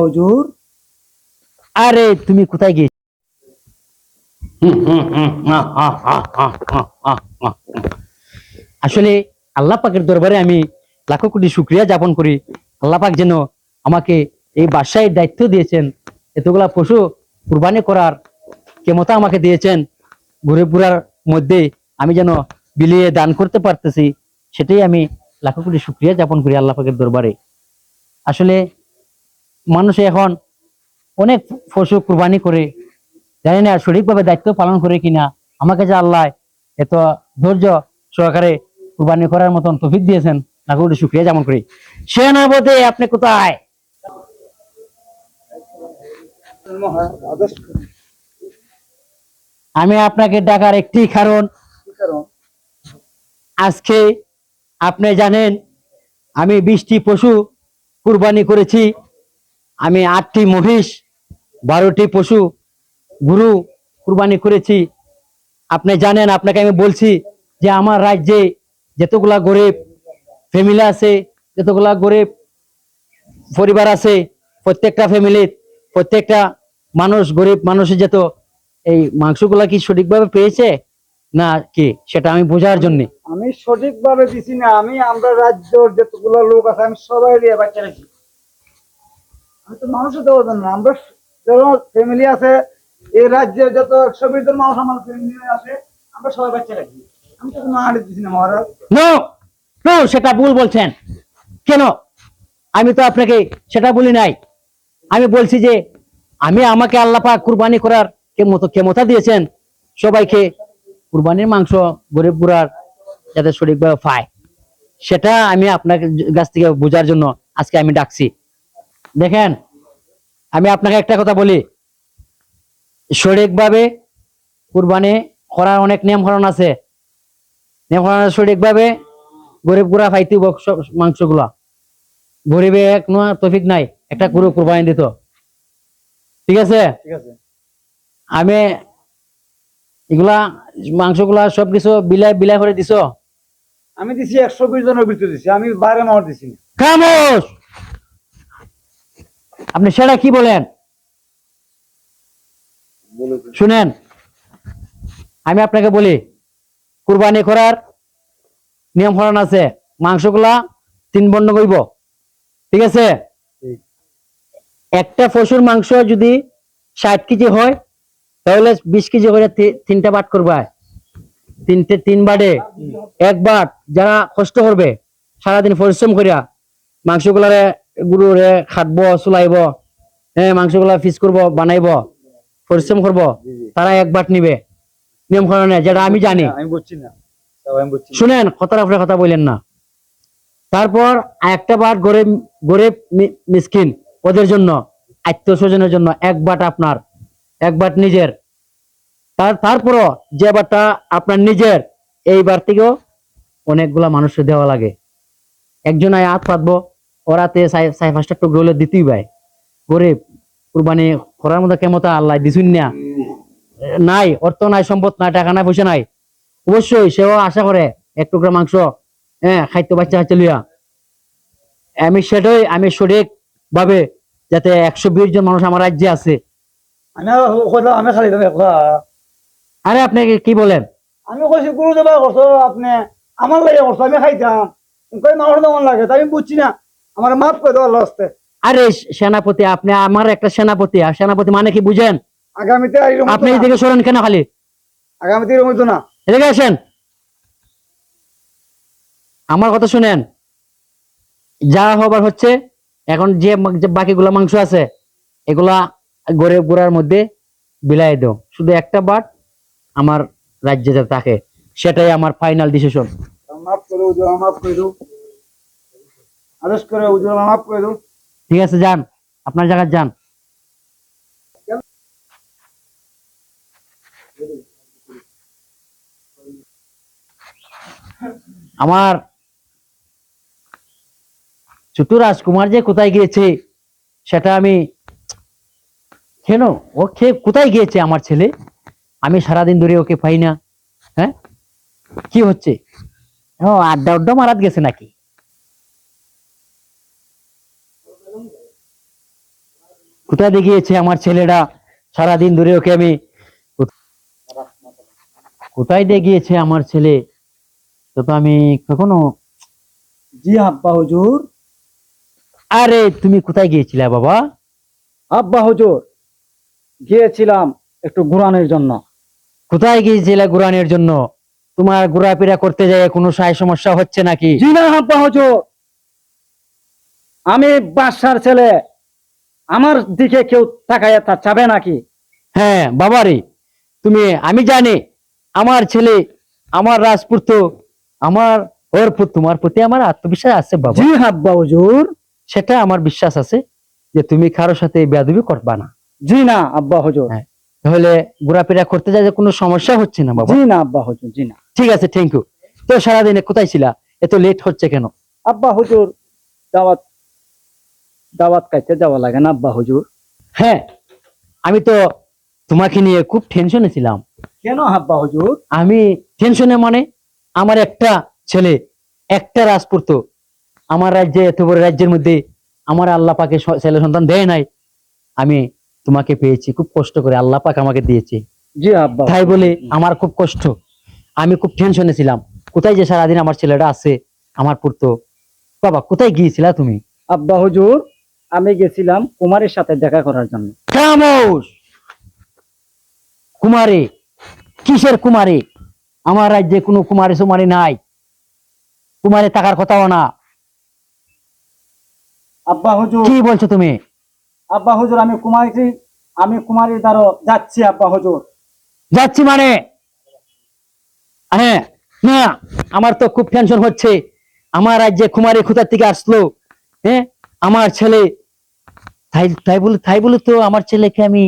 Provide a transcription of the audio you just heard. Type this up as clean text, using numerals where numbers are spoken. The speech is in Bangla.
হুজুর, আরে তুমি কোথায় গিয়ে? আসলে আল্লাহ পাকের দরবারে আমি লাখো কোটি শুকরিয়া জ্ঞাপন করি। আল্লাহ পাক যেন আমাকে এই বাদশাহীর দায়িত্ব দিয়েছেন, এতগুলা পশু কুরবানি করার ক্ষমতা আমাকে দিয়েছেন। ঘুরে ঘুরার মধ্যে আমি যেন বিলিয়ে দান করতে পারতেছি, সেটাই আমি লাখো কোটি শুকরিয়া জ্ঞাপন করি আল্লাহ পাকের দরবারে। আসলে মানুষে এখন অনেক পশু কুরবানি করে, জানি না সঠিকভাবে দায়িত্ব পালন করে কিনা। আমাকে যে আল্লাহ এত ধৈর্য সহকারে কুরবানি করার মতন তৌফিক দিয়েছেন, লাখো কোটি শুকরিয়া জ্ঞাপন করি। সেনাপতি আপনি কোথায়? আদেশ আমি আপনাকে ডাকার একটি কারণ, কি কারণ? আজকে আপনি জানেন আমি 20টি পশু কুরবানি করেছি। আমি 8টি মহিষ, 12টি পশু গরু কুরবানি করেছি। আপনি জানেন, আপনাকে আমি বলছি যে আমার রাজ্যে যতগুলা গরিব ফ্যামিলি আছে, যতগুলা গরিব পরিবার আছে, প্রত্যেকটা ফ্যামিলির প্রত্যেকটা মানুষ, গরিব মানুষের যত এই মাংসগুলা কি সঠিকভাবে পেয়েছে না কি, সেটা আমি বোঝার জন্য। আমি সঠিকভাবে দিছি না। আমরা রাজ্যের যতগুলো লোক আছে আমি সবাই দিয়ে বাচ্চা রাখি। আমি তো মানুষও দেওয়া না। আমরা যারা ফ্যামিলি আছে, এই রাজ্যের যত 120 জন মানুষ আমার ফ্যামিলি আছে, আমরা সবাই বাচ্চা রাখি। আমি তো কোনো আড়ে দিছি না মহারাজ। নো নো, সেটা ভুল বলছেন। কেন? আমি তো আপনাকে সেটা বলি নাই। আমি বলছি যে আমাকে আল্লাহ পাক কুরবানি করার ক্ষমতা দিয়েছেন, সবাইকে কুরবানির মাংস গরিব গুড়ার যাতে সঠিকভাবে পায়, সেটা আমি আপনার কাছ থেকে বোঝার জন্য আজকে আমি ডাকছি। দেখেন, আমি আপনাকে একটা কথা বলি, সঠিকভাবে কুরবানি করার অনেক নিয়ম কানুন আছে। নিয়ম কানুন সঠিকভাবে গরিব গুড়া পাইতে মাংসগুলা। গরিবে এক নোয়া তফিক নাই একটা গরু কুরবানি দিত, ঠিক আছে? ঠিক আছে। আমি এগুলা মাংসগুলা সবকিছু বিলাই বিলাই করে দিছ। আমি দিছি 120 জনের ভিতরে দিছি। আমি বাইরে মার দিছি না। খামোশ! আপনি সেটা কি বলেন শুনেন, আমি আপনাকে বলি, কুরবানি করার নিয়ম কানুন আছে। মাংসগুলা 3 বর্ণ করব, ঠিক আছে? একটা পশুর মাংস যদি 60 কেজি হয়, তাহলে 20 কেজি করে 3টা বাট করবা। 3 বাটে 1 বাট যারা কষ্ট করবে, সারাদিন পরিশ্রম করিয়া মাংসগুলারে গুরুরে খাটবো, চুলাইব, হ্যাঁ, মাংসগুলা পিস করব, বানাইব, পরিশ্রম করব, তারা 1 বাট নিবে নিয়ম কানুনে, যেটা আমি জানি। আমি বুঝছি না। আমি বুঝছি না। শুনেন, কথার উপরে কথা বললেন না। তারপর একটা বাট গরিব গরিব মিসকিন, ওদের জন্য, আত্মীয় স্বজনের জন্য 1 বাট আপনার, 1 বাট নিজের। তারপরও যে বাটটা আপনার নিজের, এই বার থেকেও অনেকগুলা মানুষের দেওয়া লাগে। একজন আয় হাত পাতবো, ওরাতে 4-5টা টুকরো হলে দিতেই ভাই। গরিব কুরবানি করার মতো ক্ষমতা আল্লাহ দিছুন না, নাই অর্থ নাই, সম্পদ নাই, টাকা নাই, পয়সা নাই, অবশ্যই সেও আশা করে 1 টুকরা মাংস, হ্যাঁ, খাইতে বাচ্চা হাতে লিয়া। আমি সঠিক ভাবে, যাতে 120 জন মানুষ আমার রাজ্যে আছে। আমি খালি তুমি একলা। আরে আপনি কি বলেন? আমি কইছি গুরু দেবা করছো আপনি, আমার লাগে করছো, আমি খাইতাম। কই মানুষ তেমন লাগে, তাই আমি বুঝছি না। আমার মাফ করে দেওয়ার লাস্তে। আরে সেনাপতি, আপনি আমার একটা সেনাপতি, আর সেনাপতি মানে কি বুঝেন? আগামীতে এরকম হতো আপনি না। এদিকে সরেন কেন খালি? আগামীতে এরকম হতো না। এদিকে আসেন, আমার কথা শুনেন। যা হবার হচ্ছে, এখন যে বাকিগুলা মাংস আছে, এগুলা গরিব গুড়ার মধ্যে বিলাই দাও। শুধু একটা বাট আমার রাজ্যে যাতে থাকে, সেটাই আমার ফাইনাল ডিসিশন। মাফ করে উজুর, মাফ করে দাও। আদেশ করে উজুর, মাফ করে দাও। ঠিক আছে, যান, আপনার জায়গায় যান। আমার ছোট রাজকুমার যে কোথায় গিয়েছে, সেটা আমি, কেন ও কোথায় গিয়েছে আমার ছেলে? আমি সারাদিন ধরে ওকে পাই না। হ্যাঁ, কি হচ্ছে? ও আড্ডা আড্ডা মারাত গেছে নাকি? কোথায় দিয়ে গিয়েছে আমার ছেলেটা? সারাদিন ধরে ওকে আমি কোথায় দিয়ে গিয়েছে আমার ছেলে? তো তো আমি কখনো। জি আব্বা হুজুর। আরে তুমি কোথায় গিয়েছিলে বাবা? আব্বা হুজুর, গিয়েছিলাম একটু ঘুরানোর জন্য। কোথায় গিয়েছিলে ঘুরানোর জন্য? তোমার ঘোরাফেরা করতে যায় কোনো সমস্যা হচ্ছে নাকি? জি না আব্বা হুজুর, আমি বাদশার ছেলে, আমার দিকে কেউ তাকায় তা চাবে নাকি? হ্যাঁ বাবারে, আমি জানি আমার ছেলে, আমার রাজপুত্র, আমার ওর তোমার প্রতি আমার আত্মবিশ্বাস আছে বাবা। জি আব্বা হুজুর। সেটা আমার বিশ্বাস আছে যে তুমি কারোর সাথে বেয়াদবি করবা না। জি না আব্বা হুজুর। হ্যাঁ, তাহলে ঘোরাফেরা করতে যায় কোনো সমস্যা হচ্ছে না বাবা? জি না আব্বা হুজুর, জি না। ঠিক আছে, থ্যাংক ইউ। তো সারাদিনে কোথায় ছিলা? এত লেট হচ্ছে কেন? আব্বা হুজুর, দাওয়াত দাওয়াত খাইতে যাওয়া লাগে না আব্বা হুজুর? হ্যাঁ, আমি তো তোমাকে নিয়ে খুব টেনশনে ছিলাম। কেন আব্বা হুজুর? আমি টেনশনে মানে, আমার একটা ছেলে, একটা রাজপুত্র, আমার রাজ্যে, এত বড় রাজ্যের মধ্যে আমার আল্লাহ পাকে ছেলে সন্তান দেয় নাই। আমি তোমাকে পেয়েছি খুব কষ্ট করে, আল্লাহ পাক আমাকে দিয়েছে। জি আব্বা। তাই বলে আমার খুব কষ্ট, আমি খুব টেনশনে ছিলাম। কোথায় যে সারাদিন আমার ছেলেটা আছে, আমার পুত্র। বাবা কোথায় গিয়েছিলা তুমি? আব্বা হুজুর, আমি গেছিলাম কুমারের সাথে দেখা করার জন্য। খামোশ! কুমারে? কিসের কুমারে? আমার রাজ্যে কোনো কুমারী সুমারি নাই, কুমারে থাকার কথাও না। আব্বা হুজুর, কি বলছো তুমি? আব্বা হুজুর, আমি কুমারীর দ্বারা যাচ্ছি আব্বা হুজুর। যাচ্ছি মানে? হ্যাঁ, না, আমার তো খুব টেনশন হচ্ছে। আমার রাজ্যে কুমারী কোথা থেকে আসলো? হ্যাঁ, আমার ছেলে, তাই তাই বলে তো আমার ছেলেকে আমি